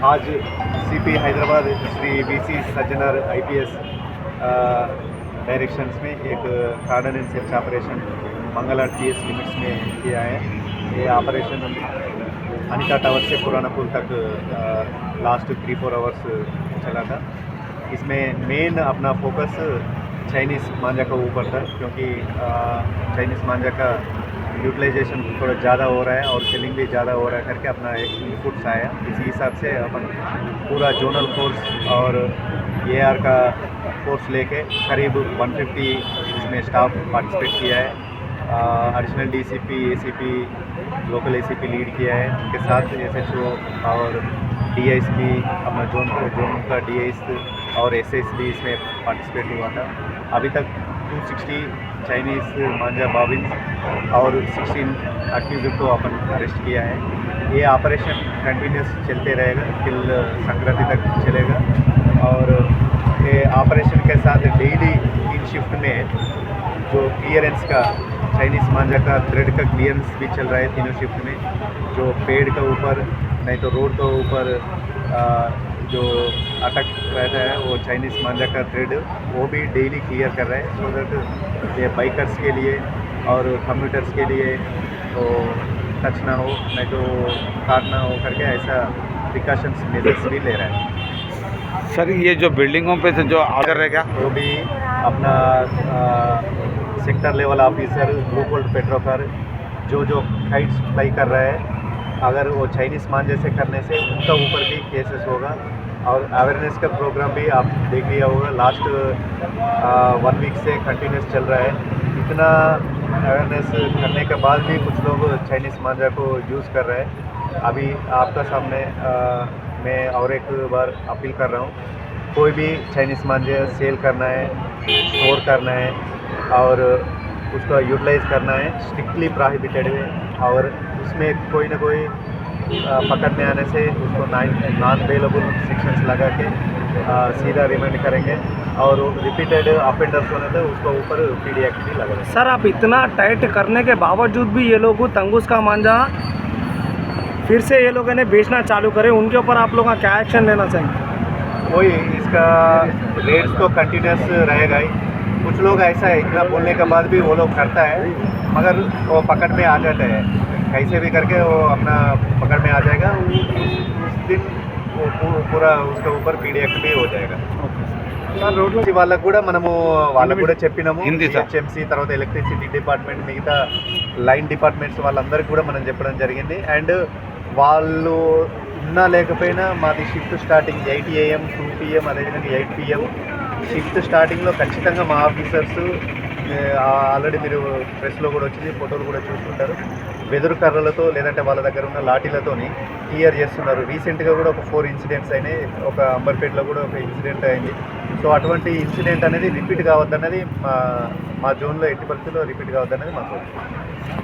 आज CP Hyderabad Shri VC Sajjanar IPS directions में एक cordon and search operation Mangala TS limits में किया है। ये ऑपरेशन अनिता टावर से पुरानापुर तक लास्ट 3-4 आवर्स चला था। इसमें मेन अपना फोकस चाइनीज़ मांझा का ऊपर था, क्योंकि चाइनीज़ मांझा का यूटिलाइजेशन थोड़ा ज़्यादा हो रहा है और सेलिंग भी ज़्यादा हो रहा है करके अपना एक इनपुट्स आया। इसी हिसाब से अपन पूरा जोनल फोर्स और एआर का फोर्स लेके करीब 150 इसमें स्टाफ पार्टिसिपेट किया है। Additional DCP, ACP, local ACP lead किया है। उनके साथ एसएचओ और डीआईएसपी अपना जोन का डीआईएस और एसएस भी इसमें पार्टिसिपेट हुआ था। अभी तक 260 चाइनीज़ मांझा बॉबिन्स और 16 अक्यूज़ड को अपन अरेस्ट किया है। ये ऑपरेशन कंटिन्यूस चलते रहेगा टिल संक्रांति तक चलेगा। और ये ऑपरेशन के साथ डेली 3 शिफ्ट में जो क्लियरेंस का चाइनीज़ मांझा का थ्रेड का क्लियरेंस भी चल रहा है तीनों शिफ्ट में। जो पेड़ के ऊपर नहीं तो रोड के ऊपर जो अटक रहता है वो चाइनीज़ मांझा का थ्रेड वो भी डेली क्लियर कर रहा है, सो दैट ये बाइकर्स के लिए और कम्यूटर्स के लिए तो टच ना हो, नहीं तो काट ना हो करके ऐसा प्रिकॉशंस मेजर्स भी ले रहा है। सर ये जो बिल्डिंगों पे से जो आकर रहे क्या वो भी अपना सेक्टर लेवल ऑफिसर, ग्रुप पेट्रोकर जो हाइट्स फ्लाई कर रहा है, अगर वो चाइनीज़ मांझे से करने से उनका ऊपर भी केसेस होगा। और अवेयरनेस का प्रोग्राम भी आप देख लिया होगा, लास्ट 1 वीक से कंटिन्यूस चल रहा है। इतना अवेयरनेस करने के बाद भी कुछ लोग चाइनीज़ मांझा को यूज़ कर रहे हैं। अभी आपका सामने मैं और एक बार अपील कर रहा हूँ, कोई भी चाइनीज़ मांझे सेल करना है, स्टोर करना है और उसका यूटिलाइज़ करना है, स्ट्रिक्टली प्रोहिबिटेड है। और उसमें कोई ना कोई पकड़ में आने से उसको नॉन बेलेबल सेक्शंस लगा के सीधा रिमांड करेंगे और रिपीटेड ऑफेंडर्स होने तो उसको ऊपर पीडी एक्ट भी लगा देंगे। सर आप इतना टाइट करने के बावजूद भी ये लोग तंगूस का मांझा फिर से ये लोगों ने बेचना चालू करे, उनके ऊपर आप लोग का क्या एक्शन लेना चाहिए? वही इसका रेट्स तो कंटिन्यूस रहेगा ही। कुछ लोग ऐसा है इतना बोलने के बाद भी वो लोग करता है, मगर वो पकड़ में आ जाता है, कैसे भी करके वो अपना पकड़ में आ जाएगा। उस दिन वो पूरा उसके ऊपर पीडी एक्ट भी हो जाएगा। వాళ్ళకు కూడా మనము వాళ్ళకు కూడా చెప్పినాము, హెచ్ఎంసీ తర్వాత ఎలక్ట్రిసిటీ డిపార్ట్మెంట్ మిగతా లైన్ డిపార్ట్మెంట్స్ వాళ్ళందరికీ కూడా మనం చెప్పడం జరిగింది. అండ్ వాళ్ళు ఉన్నా లేకపోయినా మాది షిఫ్ట్ స్టార్టింగ్ 8 AM 2 PM అదేవిధంగా 8 PM షిఫ్ట్ స్టార్టింగ్లో ఖచ్చితంగా మా ఆఫీసర్స్ ఆల్రెడీ మీరు ప్రెస్లో కూడా వచ్చింది, ఫోటోలు కూడా చూస్తుంటారు, వెదురు కర్రలతో లేదంటే వాళ్ళ దగ్గర ఉన్న లాఠీలతోని క్లియర్ చేస్తున్నారు. రీసెంట్గా కూడా ఒక 4 ఇన్సిడెంట్స్ అయినాయి, ఒక అంబర్పేటలో కూడా ఒక ఇన్సిడెంట్ అయింది. సో అటువంటి ఇన్సిడెంట్ అనేది రిపీట్ కావద్దన్నది మా జోన్లో ఎట్టి పరిస్థితుల్లో రిపీట్ కావద్దన్నది మాకు.